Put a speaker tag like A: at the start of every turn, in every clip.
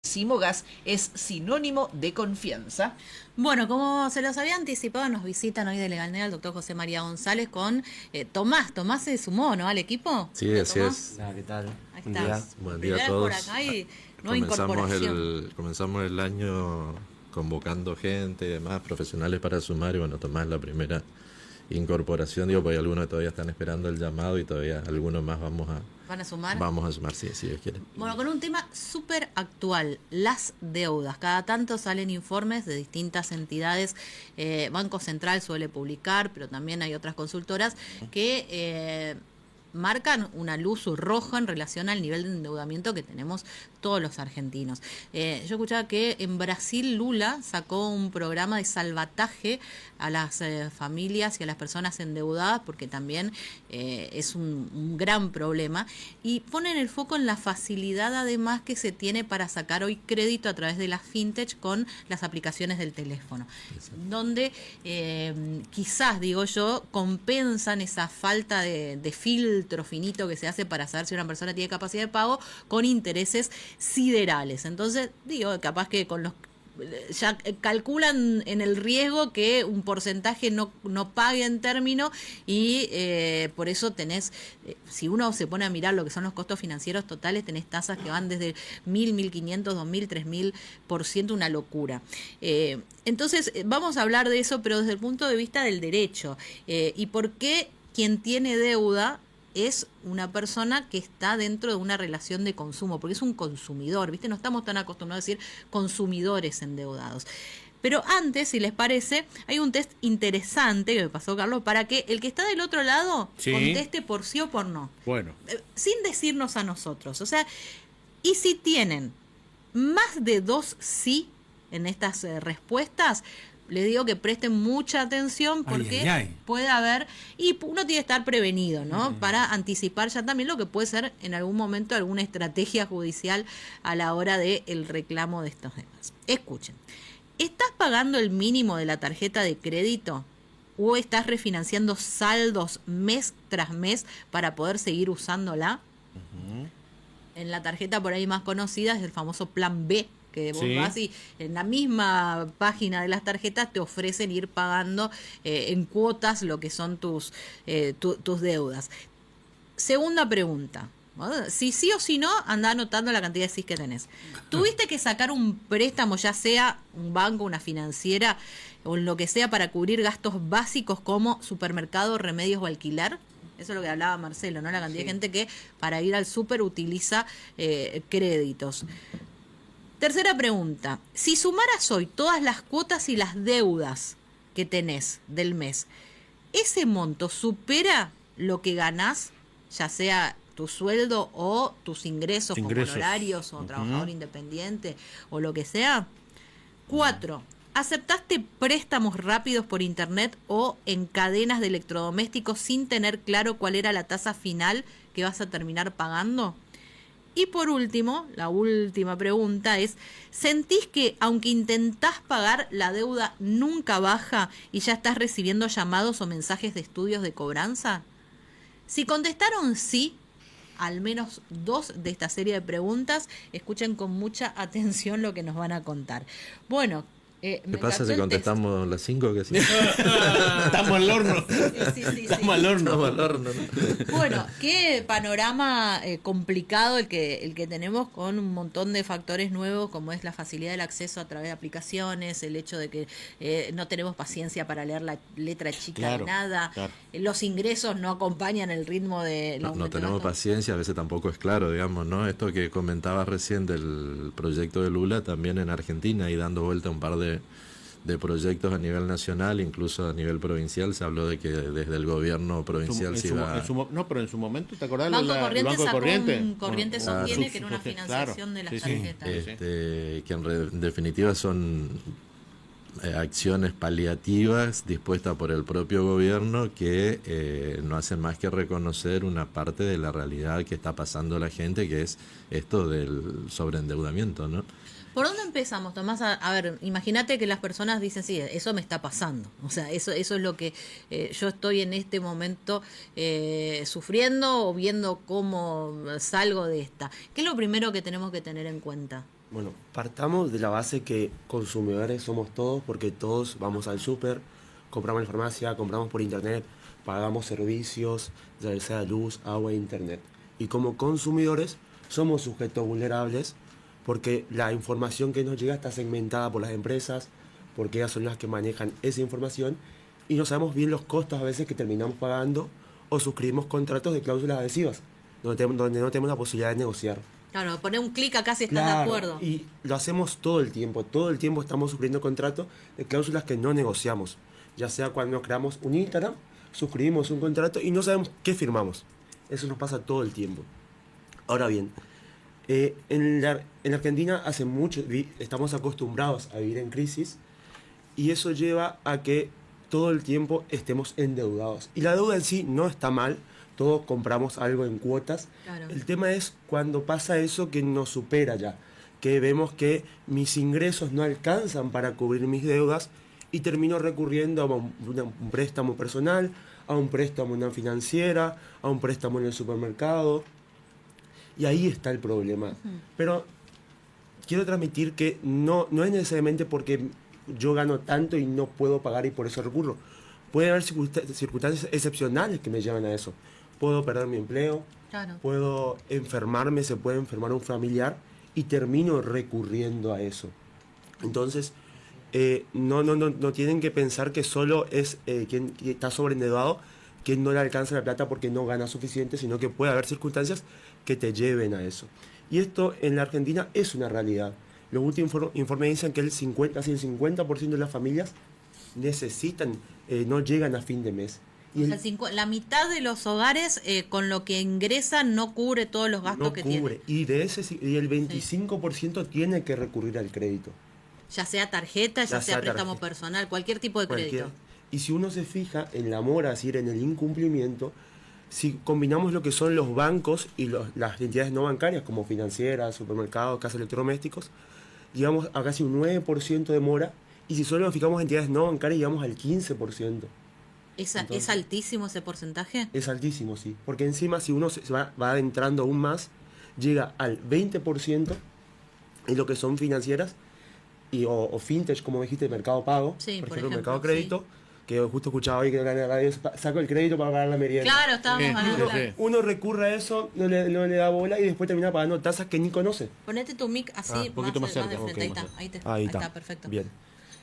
A: Simogas es sinónimo de confianza.
B: Bueno, como se los había anticipado, nos visitan hoy de Legalnea el doctor José María González con Tomás. Tomás se sumó, ¿no? Al equipo.
C: Sí,
B: Hola,
C: así
B: Tomás.
C: es.
D: Hola, ¿qué tal?
B: Ahí
D: Buen día.
B: estás.
C: Buen día a
B: Primera vez por
C: todos.
B: acá y nueva incorporación.
C: Comenzamos el año convocando gente y demás, profesionales para sumar, y bueno, Tomás la primera incorporación, digo, porque algunos todavía están esperando el llamado y todavía algunos más
B: ¿Van a sumar?
C: vamos a sumar, sí, si Dios quiere.
B: Bueno, con un tema súper actual, las deudas. Cada tanto salen informes de distintas entidades. Banco Central suele publicar, pero también hay otras consultoras que marcan una luz roja en relación al nivel de endeudamiento que tenemos todos los argentinos. Yo escuchaba que en Brasil Lula sacó un programa de salvataje a las familias y a las personas endeudadas, porque también es un gran problema, y ponen el foco en la facilidad además que se tiene para sacar hoy crédito a través de las fintech con las aplicaciones del teléfono, donde quizás, digo yo, compensan esa falta de filtro finito que se hace para saber si una persona tiene capacidad de pago con intereses siderales. Entonces, digo, capaz que con los ya calculan en el riesgo que un porcentaje no pague en término y por eso tenés, si uno se pone a mirar lo que son los costos financieros totales, tenés tasas que van desde 1.000, 1.500, 2.000, 3.000%, una locura. Entonces vamos a hablar de eso, pero desde el punto de vista del derecho, y por qué quien tiene deuda es una persona que está dentro de una relación de consumo, porque es un consumidor, ¿viste? No estamos tan acostumbrados a decir consumidores endeudados. Pero antes, si les parece, hay un test interesante que me pasó Carlos, para que el que está del otro lado conteste por sí o por no.
D: Bueno.
B: Sin decirnos a nosotros. O sea, y si tienen más de 2 sí en estas respuestas, les digo que presten mucha atención porque puede haber, y uno tiene que estar prevenido, ¿no? Para anticipar ya también lo que puede ser en algún momento alguna estrategia judicial a la hora del reclamo de estos temas. Escuchen, ¿estás pagando el mínimo de la tarjeta de crédito o estás refinanciando saldos mes tras mes para poder seguir usándola? En la tarjeta por ahí más conocida es el famoso plan B, que vos vas y en la misma página de las tarjetas te ofrecen ir pagando en cuotas lo que son tus deudas. Segunda pregunta, ¿no? Si sí o si no, anda anotando la cantidad de sí que tenés. ¿Tuviste que sacar un préstamo, ya sea un banco, una financiera o lo que sea, para cubrir gastos básicos como supermercado, remedios o alquiler? Eso es lo que hablaba Marcelo, ¿no? La cantidad de gente que para ir al súper utiliza créditos. Tercera pregunta, si sumaras hoy todas las cuotas y las deudas que tenés del mes, ¿ese monto supera lo que ganás, ya sea tu sueldo o tus ingresos como honorarios o trabajador independiente o lo que sea? 4, ¿aceptaste préstamos rápidos por internet o en cadenas de electrodomésticos sin tener claro cuál era la tasa final que vas a terminar pagando? Y por último, la última pregunta es, ¿sentís que aunque intentás pagar, la deuda nunca baja y ya estás recibiendo llamados o mensajes de estudios de cobranza? Si contestaron sí, al menos 2 de esta serie de preguntas, escuchen con mucha atención lo que nos van a contar. Bueno,
C: ¿qué pasa si contestamos las 5? Que sí.
D: Estamos al horno.
B: Estamos
D: al horno.
C: Estamos al horno, ¿no?
B: Bueno, qué panorama complicado el que tenemos, con un montón de factores nuevos, como es la facilidad del acceso a través de aplicaciones, el hecho de que no tenemos paciencia para leer la letra chica de nada, los ingresos no acompañan el ritmo de...
C: No tenemos paciencia, a veces tampoco es claro, digamos, ¿no? Esto que comentabas recién del proyecto de Lula, también en Argentina, y dando vuelta un par de proyectos a nivel nacional, incluso a nivel provincial, se habló de que desde el gobierno provincial se iba...
D: No, pero en su momento, ¿te acordás?
B: Banco Corriente
D: Banco
B: sacó
D: Corriente.
B: Corriente sostiene que era una financiación de las tarjetas.
C: Que en definitiva son acciones paliativas dispuestas por el propio gobierno que no hacen más que reconocer una parte de la realidad que está pasando la gente, que es esto del sobreendeudamiento, ¿no?
B: ¿Por dónde empezamos, Tomás? A ver, imagínate que las personas dicen, sí, eso me está pasando. O sea, eso es lo que yo estoy en este momento sufriendo o viendo cómo salgo de esta. ¿Qué es lo primero que tenemos que tener en cuenta?
E: Bueno, partamos de la base que consumidores somos todos, porque todos vamos al súper, compramos en la farmacia, compramos por internet, pagamos servicios, ya sea luz, agua e internet. Y como consumidores somos sujetos vulnerables porque la información que nos llega está segmentada por las empresas, porque ellas son las que manejan esa información y no sabemos bien los costos a veces que terminamos pagando o suscribimos contratos de cláusulas adhesivas, donde no tenemos la posibilidad de negociar.
B: Claro, poner un clic acá si estás de acuerdo.
E: Y lo hacemos todo el tiempo estamos suscribiendo contratos de cláusulas que no negociamos, ya sea cuando creamos un Instagram, suscribimos un contrato y no sabemos qué firmamos. Eso nos pasa todo el tiempo. Ahora bien, en la Argentina hace mucho estamos acostumbrados a vivir en crisis y eso lleva a que todo el tiempo estemos endeudados. Y la deuda en sí no está mal, todos compramos algo en cuotas.
B: Claro.
E: El tema es cuando pasa eso que nos supera ya, que vemos que mis ingresos no alcanzan para cubrir mis deudas y termino recurriendo a un préstamo personal, a un préstamo en una financiera, a un préstamo en el supermercado. Y ahí está el problema. Pero quiero transmitir que no es necesariamente porque yo gano tanto y no puedo pagar y por eso recurro. Puede haber circunstancias excepcionales que me llevan a eso. Puedo perder mi empleo,
B: Claro.
E: puedo enfermarme, se puede enfermar un familiar y termino recurriendo a eso. Entonces, no tienen que pensar que solo es quien está sobreendeudado, quien no le alcanza la plata porque no gana suficiente, sino que puede haber circunstancias que te lleven a eso. Y esto en la Argentina es una realidad. Los últimos informes dicen que casi el 50% de las familias necesitan, no llegan a fin de mes. Y
B: O sea, la mitad de los hogares con lo que ingresan no cubre todos los gastos
E: no
B: que
E: cubre.
B: tienen.
E: Y el 25% tiene que recurrir al crédito.
B: Ya sea tarjeta, ya sea préstamo
E: tarjeta.
B: personal, cualquier tipo de crédito.
E: Y si uno se fija en la mora, es decir, en el incumplimiento, si combinamos lo que son los bancos y las entidades no bancarias, como financieras, supermercados, casas electrodomésticos, llegamos a casi un 9% de mora, y si solo nos fijamos en entidades no bancarias, llegamos al 15%.
B: ¿Es altísimo ese porcentaje?
E: Es altísimo, sí. Porque encima, si uno se va adentrando aún más, llega al 20% en lo que son financieras o fintech, como dijiste, Mercado Pago,
B: Sí,
E: por
B: por
E: ejemplo,
B: ejemplo,
E: Mercado Crédito,
B: sí.
E: que justo escuchaba hoy que en la radio, saco el crédito para pagar la merienda.
B: Claro, estábamos hablando.
D: sí.
E: Uno recurre a eso, no le da bola y después termina pagando tasas que ni conoce.
B: Ponete tu mic así,
E: Ah,
D: un poquito más
B: de
D: cerca,
B: frente.
D: ok,
B: Ahí
D: más
B: está,
D: cerca.
B: ahí está, perfecto.
E: Bien.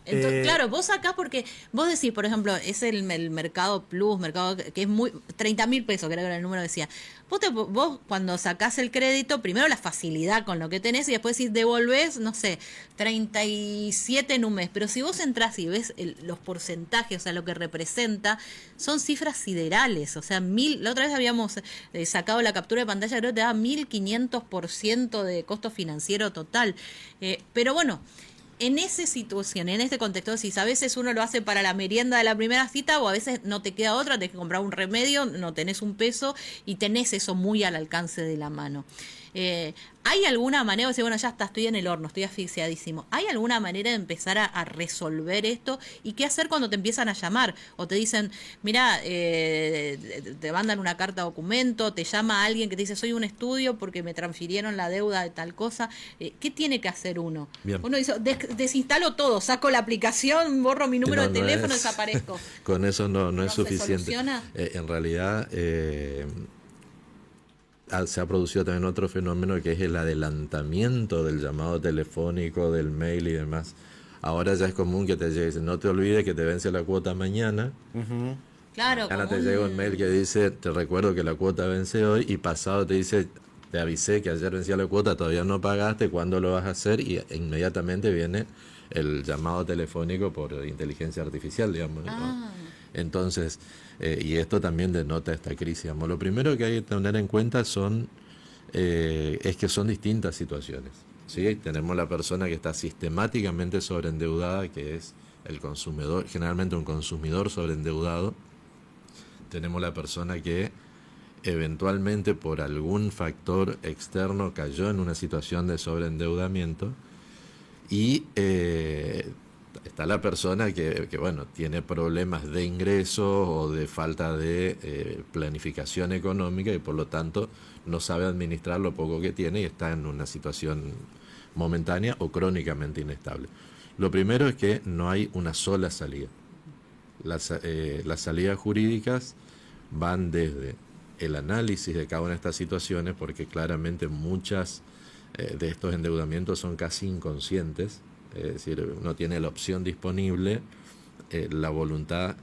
B: Entonces, claro, vos acá porque vos decís, por ejemplo, es el Mercado Plus, mercado que es muy 30.000 pesos, creo que era el número que decía. Vos cuando sacás el crédito, primero la facilidad con lo que tenés y después si devolvés, no sé, 37 en un mes. Pero si vos entrás y ves los porcentajes, o sea, lo que representa, son cifras siderales. O sea, la otra vez habíamos sacado la captura de pantalla, creo que te da 1.500% de costo financiero total. Pero bueno, en esa situación, en este contexto, si a veces uno lo hace para la merienda de la primera cita o a veces no te queda otra, tenés que comprar un remedio, no tenés un peso y tenés eso muy al alcance de la mano. ¿Hay alguna manera de decir, bueno, ya está, estoy en el horno, estoy asfixiadísimo? ¿Hay alguna manera de empezar a resolver esto? ¿Y qué hacer cuando te empiezan a llamar? O te dicen, mira, te mandan una carta documento, te llama alguien que te dice, soy un estudio porque me transfirieron la deuda de tal cosa. ¿Qué tiene que hacer uno?
C: Bien.
B: Uno dice, desinstalo todo, saco la aplicación, borro mi número
C: No,
B: de
C: no
B: teléfono,
C: es-
B: desaparezco.
C: Con eso no es
B: ¿No se
C: suficiente.
B: soluciona?
C: En realidad se ha producido también otro fenómeno que es el adelantamiento del llamado telefónico, del mail y demás. Ahora ya es común que te llegue y dice, no te olvides que te vence la cuota mañana.
B: Claro,
C: Mañana
B: como
C: te llega un mail que dice, te recuerdo que la cuota vence hoy, y pasado te dice, te avisé que ayer vencía la cuota, todavía no pagaste, ¿cuándo lo vas a hacer? Y inmediatamente viene el llamado telefónico por inteligencia artificial, digamos, ¿no?
B: Ah.
C: Entonces, y esto también denota esta crisis, digamos. Lo primero que hay que tener en cuenta es que son distintas situaciones, ¿sí? Tenemos la persona que está sistemáticamente sobreendeudada, que es el consumidor, generalmente un consumidor sobreendeudado. Tenemos la persona que eventualmente por algún factor externo cayó en una situación de sobreendeudamiento y está la persona que bueno, tiene problemas de ingresos o de falta de planificación económica y por lo tanto no sabe administrar lo poco que tiene y está en una situación momentánea o crónicamente inestable. Lo primero es que no hay una sola salida. Las salidas jurídicas van desde el análisis de cada una de estas situaciones, porque claramente muchas de estos endeudamientos son casi inconscientes, es decir, uno tiene la opción disponible, la voluntad,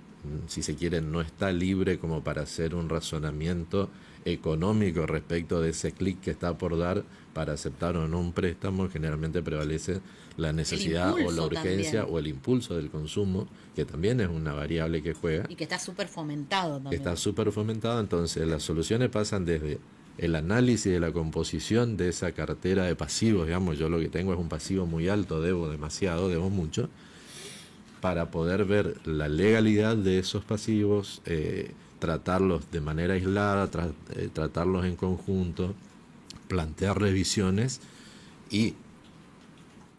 C: si se quiere, no está libre como para hacer un razonamiento económico respecto de ese clic que está por dar para aceptar o no un préstamo. Generalmente prevalece la necesidad o la urgencia también, o el impulso del consumo, que también es una variable que juega.
B: Y que está súper fomentado también.
C: Está súper fomentado, entonces las soluciones pasan desde el análisis de la composición de esa cartera de pasivos, digamos, yo lo que tengo es un pasivo muy alto, debo demasiado, debo mucho, para poder ver la legalidad de esos pasivos, tratarlos de manera aislada, tratarlos en conjunto, plantear revisiones y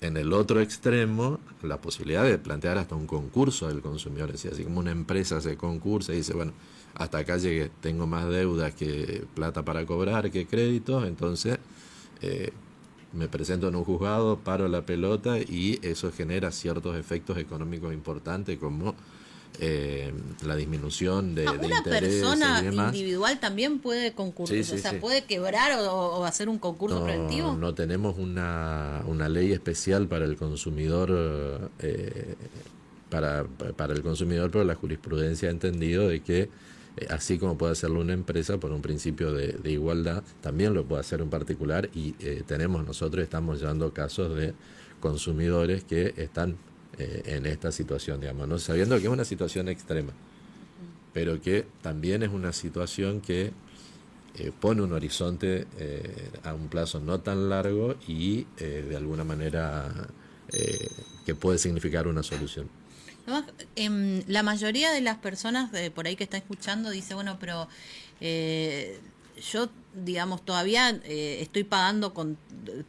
C: en el otro extremo la posibilidad de plantear hasta un concurso del consumidor, es decir, así como una empresa se concursa y dice, bueno, hasta acá llegué, tengo más deudas que plata para cobrar, que créditos, entonces me presento en un juzgado, paro la pelota y eso genera ciertos efectos económicos importantes como la disminución de
B: una
C: intereses
B: persona
C: y demás.
B: Individual también puede concursar,
C: Sí,
B: o sea,
C: sí.
B: puede quebrar o hacer un concurso preventivo.
C: No tenemos una ley especial para el consumidor, para el consumidor, pero la jurisprudencia ha entendido de que así como puede hacerlo una empresa por un principio de igualdad, también lo puede hacer un particular y estamos llevando casos de consumidores que están en esta situación, digamos, ¿no? Sabiendo que es una situación extrema, pero que también es una situación que pone un horizonte a un plazo no tan largo y de alguna manera que puede significar una solución.
B: Además, la mayoría de las personas por ahí que están escuchando dice, bueno, pero yo, digamos, todavía estoy pagando con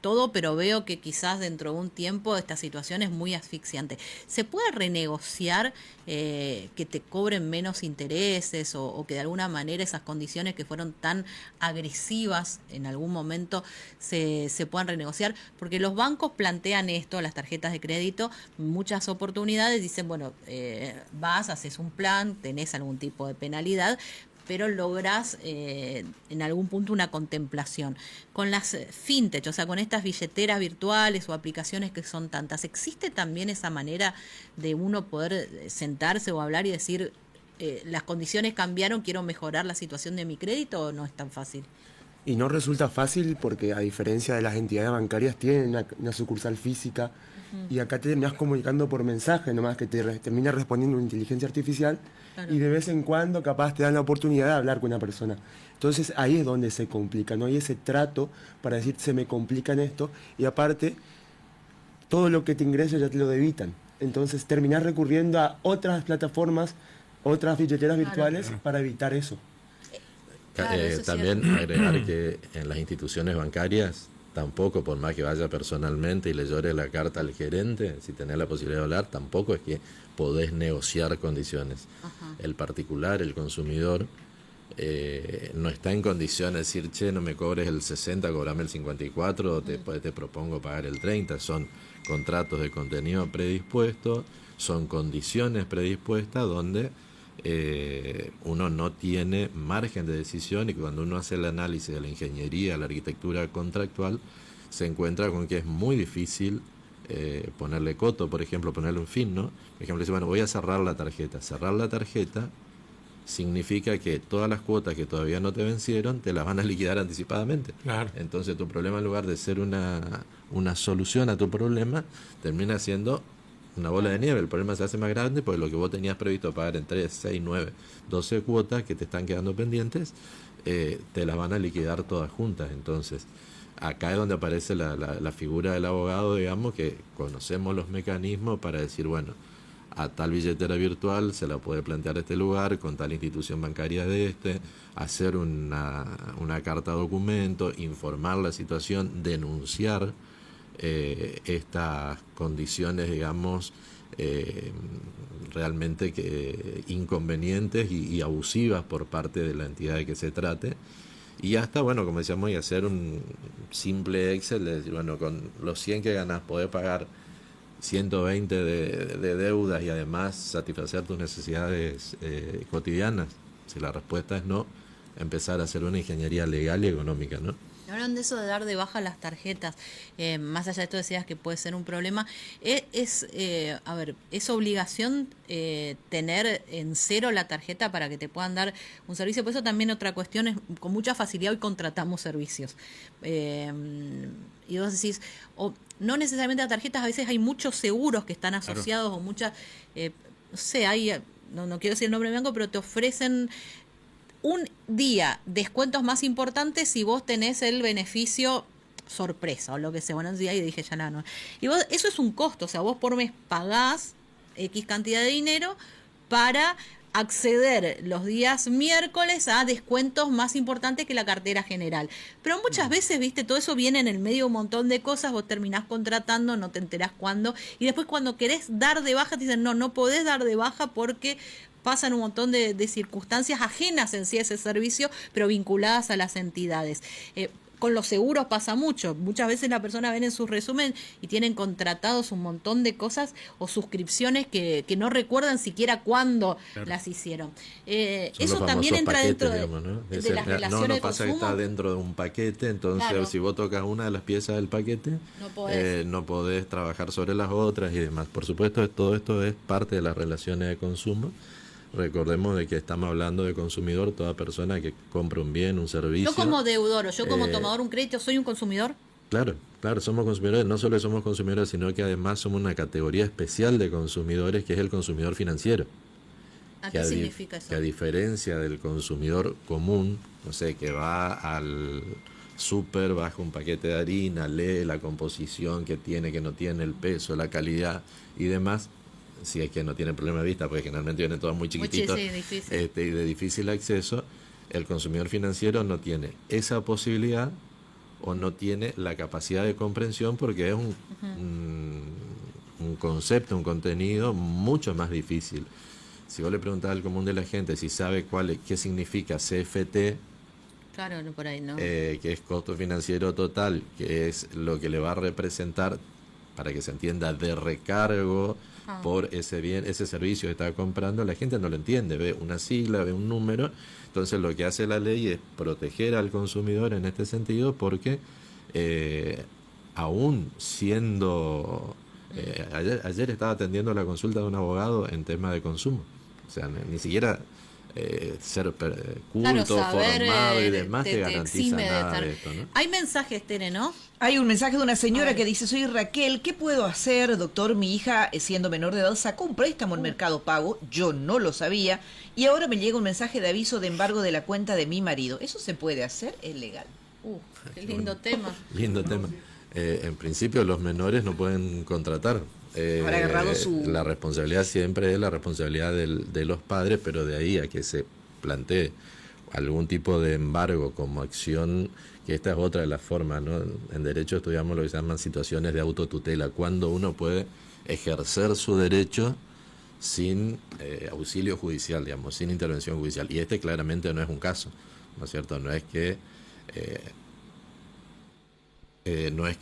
B: todo, pero veo que quizás dentro de un tiempo esta situación es muy asfixiante. ¿Se puede renegociar que te cobren menos intereses o que de alguna manera esas condiciones que fueron tan agresivas en algún momento se puedan renegociar? Porque los bancos plantean esto, las tarjetas de crédito, muchas oportunidades, dicen, bueno, haces un plan, tenés algún tipo de penalidad, pero lográs en algún punto una contemplación. Con las fintech, o sea, con estas billeteras virtuales o aplicaciones que son tantas, ¿existe también esa manera de uno poder sentarse o hablar y decir, las condiciones cambiaron, quiero mejorar la situación de mi crédito, o no es tan fácil?
E: Y no resulta fácil porque, a diferencia de las entidades bancarias, tienen una sucursal física. Y acá te terminas comunicando por mensaje, nomás que termina respondiendo una inteligencia artificial. Claro. Y de vez en cuando capaz te dan la oportunidad de hablar con una persona. Entonces ahí es donde se complica, no hay ese trato para decir se me complica en esto, y aparte todo lo que te ingresa ya te lo debitan. Entonces terminás recurriendo a otras plataformas, otras billeteras virtuales para evitar eso.
B: Claro, eso
C: también agregar que en las instituciones bancarias tampoco, por más que vaya personalmente y le llore la carta al gerente, si tenés la posibilidad de hablar, tampoco es que podés negociar condiciones.
B: Ajá.
C: El particular, el consumidor, no está en condiciones de decir, che, no me cobres el 60, cobrame el 54, te propongo pagar el 30. Son contratos de contenido predispuesto, son condiciones predispuestas donde uno no tiene margen de decisión, y cuando uno hace el análisis de la ingeniería, la arquitectura contractual, se encuentra con que es muy difícil ponerle coto, por ejemplo, ponerle un fin, ¿no? Por ejemplo, dice, bueno, voy a cerrar la tarjeta. Cerrar la tarjeta significa que todas las cuotas que todavía no te vencieron te las van a liquidar anticipadamente. Claro. Entonces tu problema, en lugar de ser una solución a tu problema, termina siendo una bola de nieve. El problema se hace más grande porque lo que vos tenías previsto pagar en 3, 6, 9, 12 cuotas que te están quedando pendientes, te las van a liquidar todas juntas. Entonces, acá es donde aparece la figura del abogado, digamos, que conocemos los mecanismos para decir, bueno, a tal billetera virtual se la puede plantear este lugar, con tal institución bancaria hacer una carta documento, informar la situación, denunciar estas condiciones, digamos, realmente inconvenientes y abusivas por parte de la entidad de que se trate, Y hasta, bueno, como decíamos, y hacer un simple Excel de decir, bueno, con los 100 que ganas podés pagar 120 de deudas y además satisfacer tus necesidades cotidianas. Si la respuesta es no, empezar a hacer una ingeniería legal y económica, ¿no?
B: Hablan de eso de dar de baja las tarjetas, más allá de esto decías que puede ser un problema, a ver, ¿es obligación tener en cero la tarjeta para que te puedan dar un servicio? Por eso también otra cuestión es, con mucha facilidad hoy contratamos servicios. Y vos decís, no necesariamente a tarjetas, a veces hay muchos seguros que están asociados, claro, o muchas, no sé, no quiero decir el nombre blanco, pero te ofrecen un día descuentos más importantes si vos tenés el beneficio sorpresa o lo que sea. Bueno, y dije ya no. Y vos, eso es un costo, o sea, vos por mes pagás X cantidad de dinero para acceder los días miércoles a descuentos más importantes que la cartera general. Pero muchas veces, viste, todo eso viene en el medio de un montón de cosas, vos terminás contratando, no te enterás cuándo, y después cuando querés dar de baja te dicen, no podés dar de baja porque pasan un montón de circunstancias ajenas en sí a ese servicio, pero vinculadas a las entidades. Con los seguros pasa mucho. Muchas veces la persona ven en su resumen y tienen contratados un montón de cosas o suscripciones que no recuerdan siquiera cuándo, claro, las hicieron. Eso también entra
C: paquetes,
B: dentro
C: digamos, ¿no?
B: de las relaciones de
C: pasa
B: consumo.
C: Que está dentro de un paquete, entonces claro, si vos tocas una de las piezas del paquete, no podés trabajar sobre las otras y demás. Por supuesto, todo esto es parte de las relaciones de consumo. Recordemos de que estamos hablando de consumidor, toda persona que compra un bien, un servicio.
B: Yo como deudor o yo como tomador un crédito, ¿soy un consumidor?
C: Claro, somos consumidores, no solo somos consumidores, sino que además somos una categoría especial de consumidores, que es el consumidor financiero.
B: ¿Qué significa eso?
C: Que a diferencia del consumidor común, no sé, que va al súper, baja un paquete de harina, lee la composición que tiene, que no tiene, el peso, la calidad y demás, si es que no tiene problema de vista, porque generalmente vienen todos muy chiquititos,
B: difícil.
C: Y de difícil acceso, el consumidor financiero no tiene esa posibilidad o no tiene la capacidad de comprensión porque es un concepto, un contenido mucho más difícil. Si vos le preguntás al común de la gente si sabe qué significa CFT,
B: claro, no por ahí, ¿no?
C: Que es costo financiero total, que es lo que le va a representar, para que se entienda, de recargo por ese bien, ese servicio que está comprando, la gente no lo entiende, ve una sigla, ve un número. Entonces lo que hace la ley es proteger al consumidor en este sentido, porque aún siendo ayer estaba atendiendo la consulta de un abogado en tema de consumo, o sea, ni siquiera ser culto, claro, formado y demás te garantiza nada de esto, ¿no?
B: Hay mensajes, Tere, ¿no?
A: Hay un mensaje de una señora que dice: soy Raquel, ¿qué puedo hacer, doctor? Mi hija, siendo menor de edad, sacó un préstamo en Mercado Pago, yo no lo sabía, y ahora me llega un mensaje de aviso de embargo de la cuenta de mi marido. ¿Eso se puede hacer? ¿Es legal?
B: Qué lindo tema.
C: Lindo tema. En principio los menores no pueden contratar. La responsabilidad siempre es la responsabilidad de los padres, pero de ahí a que se plantee algún tipo de embargo como acción, que esta es otra de las formas, ¿no? En derecho estudiamos lo que se llaman situaciones de autotutela, cuando uno puede ejercer su derecho sin auxilio judicial, digamos, sin intervención judicial. Y este claramente no es un caso, ¿no es cierto? No es que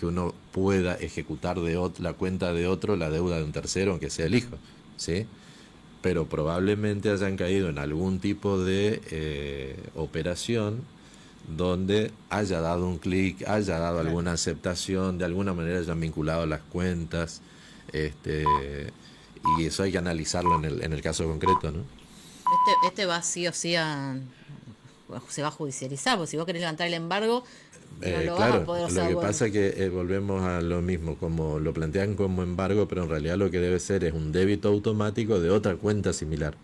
C: uno pueda ejecutar la cuenta de otro la deuda de un tercero, aunque sea el hijo, ¿sí? Pero probablemente hayan caído en algún tipo de operación donde haya dado un clic, haya dado alguna aceptación, de alguna manera hayan vinculado las cuentas, y eso hay que analizarlo en el caso concreto, ¿no?
B: Este va sí o sí se va a judicializar, porque si vos querés levantar el embargo, no lo vas a poder hacer.
C: Lo que pasa es que volvemos a lo mismo, como lo plantean como embargo, pero en realidad lo que debe ser es un débito automático de otra cuenta similar.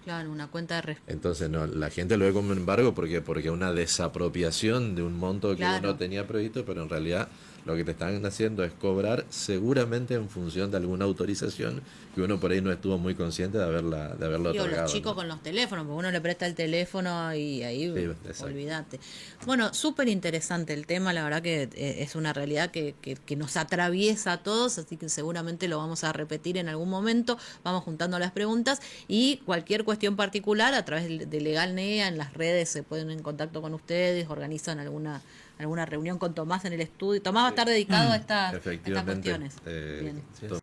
B: Claro, una cuenta de
C: Entonces no, la gente lo ve como embargo porque es una desapropiación de un monto que uno tenía previsto, pero en realidad Lo que te están haciendo es cobrar seguramente en función de alguna autorización que uno por ahí no estuvo muy consciente de haberla otorgado.
B: Los chicos,
C: ¿no?
B: con los teléfonos, porque uno le presta el teléfono y ahí
C: exacto.
B: olvídate. Bueno, súper interesante el tema, la verdad que es una realidad que nos atraviesa a todos, así que seguramente lo vamos a repetir en algún momento. Vamos juntando las preguntas y cualquier cuestión particular a través de Legal NEA, en las redes se ponen en contacto con ustedes, organizan alguna reunión con Tomás en el estudio. Tomás va a estar dedicado a estas cuestiones.
C: Efectivamente.
B: Bien.